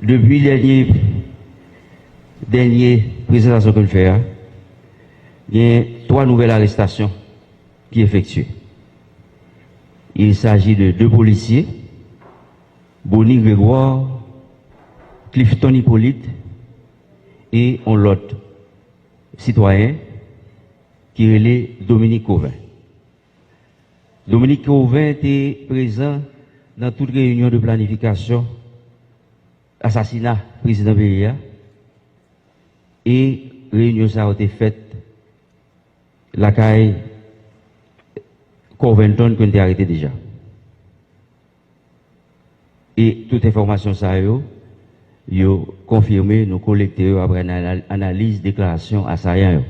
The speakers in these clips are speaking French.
Depuis dernière présentation que nous faisons, il y a 3 nouvelles arrestations qui effectuées. Il s'agit de 2 policiers, Bonnie Grégoire, Clifton Hippolyte et on l'autre citoyen qui est Dominique Cauvin. Dominique Cauvin était présent dans toute réunion de planification assassinat président Bélia et réunion ça a été faite la caille Corventon qu'on a arrêté déjà. Et toute information ça yo confirmé nous collecter après analyse déclaration assaillant.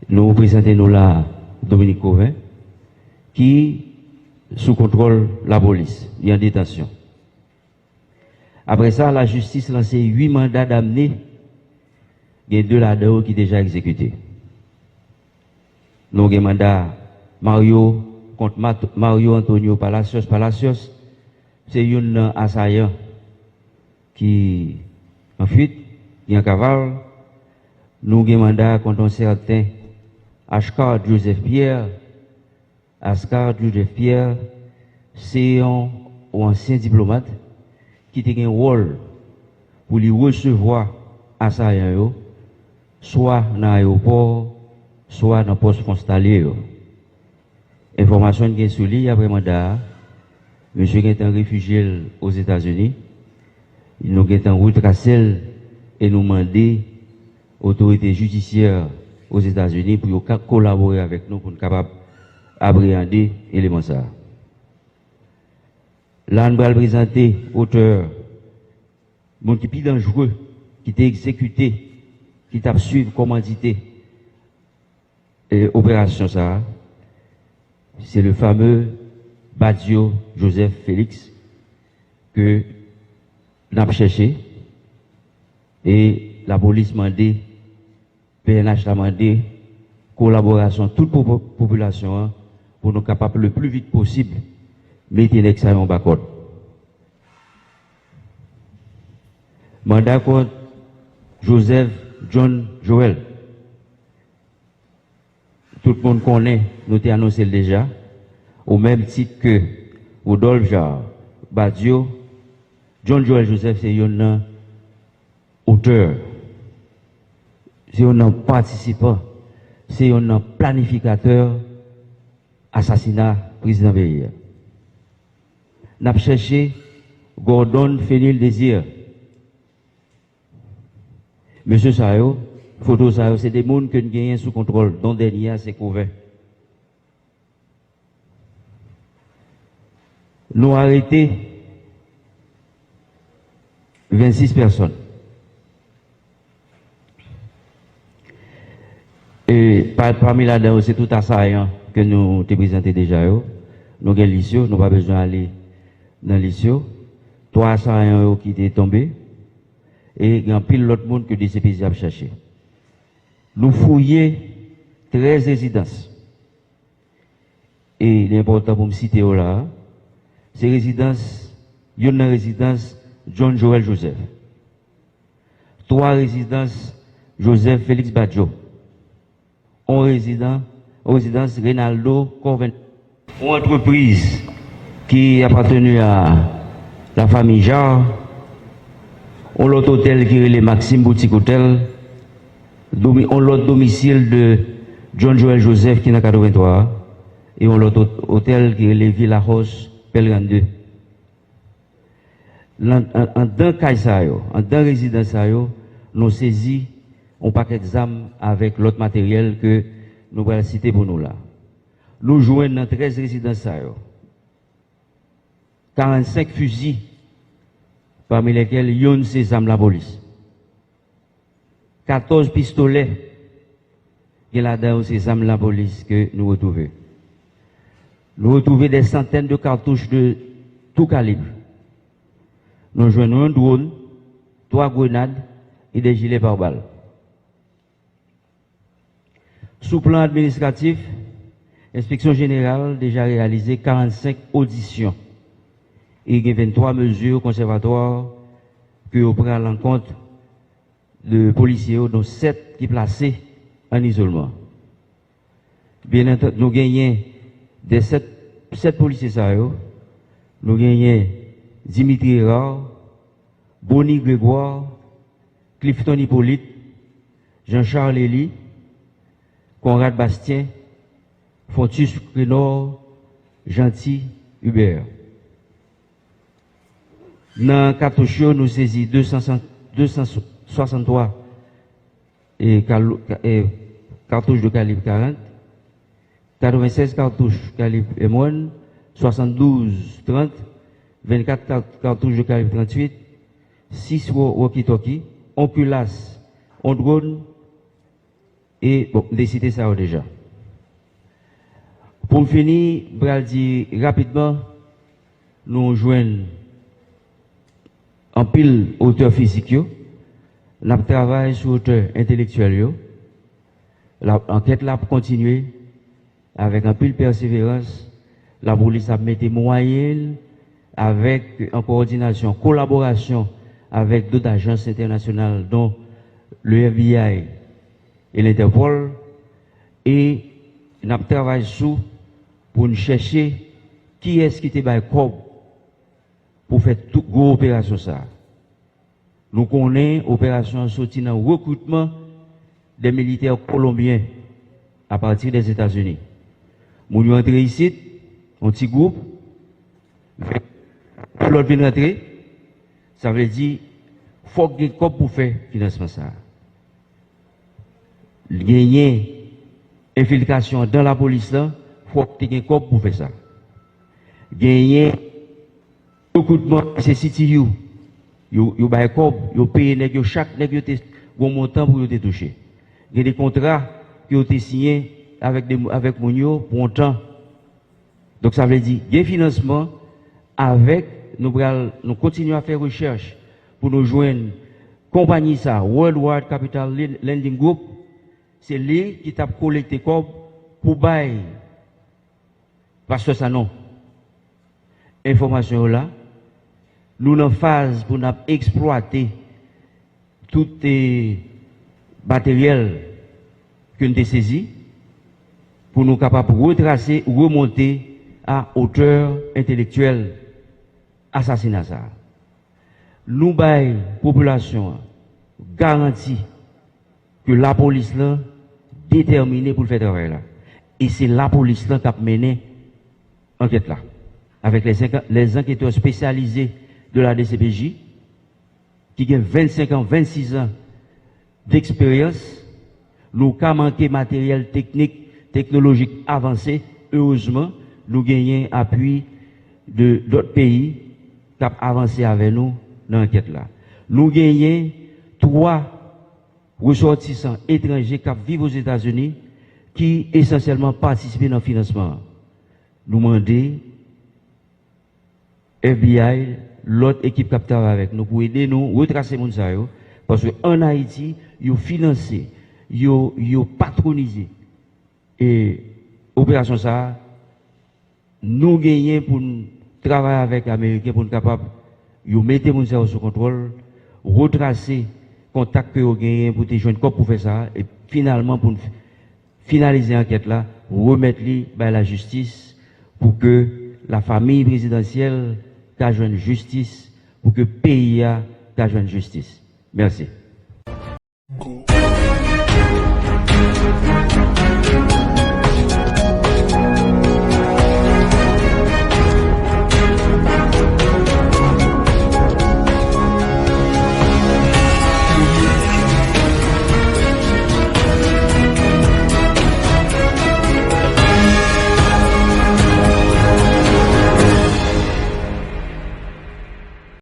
Nous présentons nous là Dominique Cauvin qui sous contrôle la police, il est en détention. Après ça, la justice a lancé 8 mandats d'amener. Il y a 2 là-dedans qui sont déjà exécutés. Nous avons un mandat Mario contre Mario Antonio Palacios. Palacios, c'est un assaillant qui en fuite, qui est en cavale. Nous avons un mandat contre un certain Ascar Joseph Pierre. Ascar Joseph Pierre, c'est un ancien diplomate qui a un rôle pour lui recevoir assaillant, soit dans l'aéroport, soit dans le poste frontalier. Information qui est sur lui après mandat, monsieur qui est un réfugié aux États-Unis, il nous est en retracé et nous demander autorités judiciaires aux États-Unis pour collaborer avec nous pour être capable d'appréhender l'élément ça. Là, nous allons présenter auteur, mon qui est plus dangereux, qui est exécuté, qui t'a suivi commandité opération ça. C'est le fameux Badio Joseph Félix que nous avons cherché et la police m'a demandé, PNH a demandé collaboration toute population pour nous capables le plus vite possible mettre l'examen en bas code. Mandat contre Joseph John Joel. Tout le monde connaît, nous t'ai annoncé déjà, au même titre que Rodolphe Jarre, Badio, John Joel Joseph, c'est un auteur, c'est un participant, c'est un planificateur assassinat président Bélier. Nous avons cherché Gordon Fenil Désir. Monsieur Sayo, photo Sayo, c'est des gens que nous gagnons sous contrôle, dont dernier c'est couvert. Nous avons arrêté 26 personnes. Et parmi là-dedans, c'est tout assaillant que nous avons présenté déjà. Nous avons l'issue, nous n'avons pas besoin d'aller dans l'issue. 3 assaillants qui étaient tombés. Et il y a pile l'autre monde que des CPJ a cherché. Nous fouillons 13 résidences. Et l'important pour me citer là, c'est résidence, il y a une résidence John Joel Joseph. 3 résidences Joseph Félix Badjo. 1 résidence Reynaldo Corven. Une entreprise qui appartenait à la famille Jarre. On l'autre hôtel qui est le Maxime Boutique Hôtel. On l'autre domicile de John Joel Joseph qui est dans 83. Et on l'autre hôtel qui est le Villa Rose Pelgan 2. En deux cas, en deux résidences, nous saisi un paquet d'armes avec l'autre matériel que nous allons citer pour nous là. Nous jouons dans 13 résidences, 45 fusils, parmi lesquels il y a ces armes la police. 14 pistolets, il y a là-dedans ces armes la police que nous retrouvons. Nous retrouvons des centaines de cartouches de tout calibre. Nous jouons un drone, 3 grenades et des gilets pare-balles. Sous plan administratif, l'inspection générale a déjà réalisé 45 auditions et il y a 23 mesures conservatoires que vous prenez à l'encontre de policiers, dont 7 qui sont placés en isolement. Bien entendu, nous gagnons des 7 policiers, nous gagnons Dimitri Rare, Bonnie Grégoire, Clifton Hippolyte, Jean-Charles Elie, Conrad Bastien, Fontus Crénor, Gentil Hubert. Dans le cartouche, nous saisissons 263 cartouches de calibre 40, 96 cartouches calibre M1, 72 30, 24 cartouches de calibre 38, 6 walkie-talkie, 1 culasse, 1 drone, et bon, décider ça déjà. Pour finir, je vais dire rapidement, nous joignons en pile auteur physique, nous travaillons sur auteur intellectuel. L'enquête là pour continuer avec un pile persévérance. La police a mis des moyens avec en coordination, collaboration avec d'autres agences internationales, dont le FBI et l'Interpol, et nous travaillons sur pour nous chercher qui est-ce qui était corps pour faire toute grosse opération ça. Nous connaissons l'opération sortie dans le recrutement des militaires colombiens à partir des États-Unis. Nous sommes entrés ici, un petit groupe, l'autre vient rentrer, ça veut dire faut qu'il y ait un corps pour faire financement ça. Gagner infiltration dans la police là, faut qu'il y ait un corps pour faire ça. Gagner recrutement, c'est CTU. Yo ba corps, yo paye nèg yo chaque nèg yo te bon montant pour yo te toucher. Il y a des contrats qui ont été signés avec Mounio pour un temps. Donc ça veut dire il y a un financement avec nous continuons à faire recherche pour nous joindre compagnie ça Worldwide Capital Lending Group, c'est lui qui t'a collecté corps pour bail parce que ça non information là nous en phase pour nous exploiter tout les matériel que nous avons saisi pour nous capables de retracer ou remonter à hauteur intellectuelle assassinat ça. Nous bail population garantie que la police là déterminée pour le faire travail là. Et c'est la police là qui a mené enquête là avec les enquêteurs spécialisés de la DCPJ qui ont 25 ans, 26 ans d'expérience. Nous avons manqué matériel technique, technologique avancé. Heureusement, nous gagnons appui de d'autres pays qui ont avancé avec nous dans l'enquête là. Nous gagnons 3 ressortissants étrangers qui vivent aux États-Unis qui essentiellement participent dans le financement. Nous demandons FBI, l'autre équipe qui travaille avec nous pour aider nous à retracer les gens parce qu'en Haïti, ils ont financé, ils ont patronisé. Et opération ça, nous gagnons pour travailler avec les Américains pour nous capables de mettre les gens sous contrôle, retracer contact que vous gagnez pour te joindre pour faire ça, et finalement pour finaliser l'enquête là, remettre la justice pour que la famille présidentielle ait justice, pour que le pays ait justice. Merci.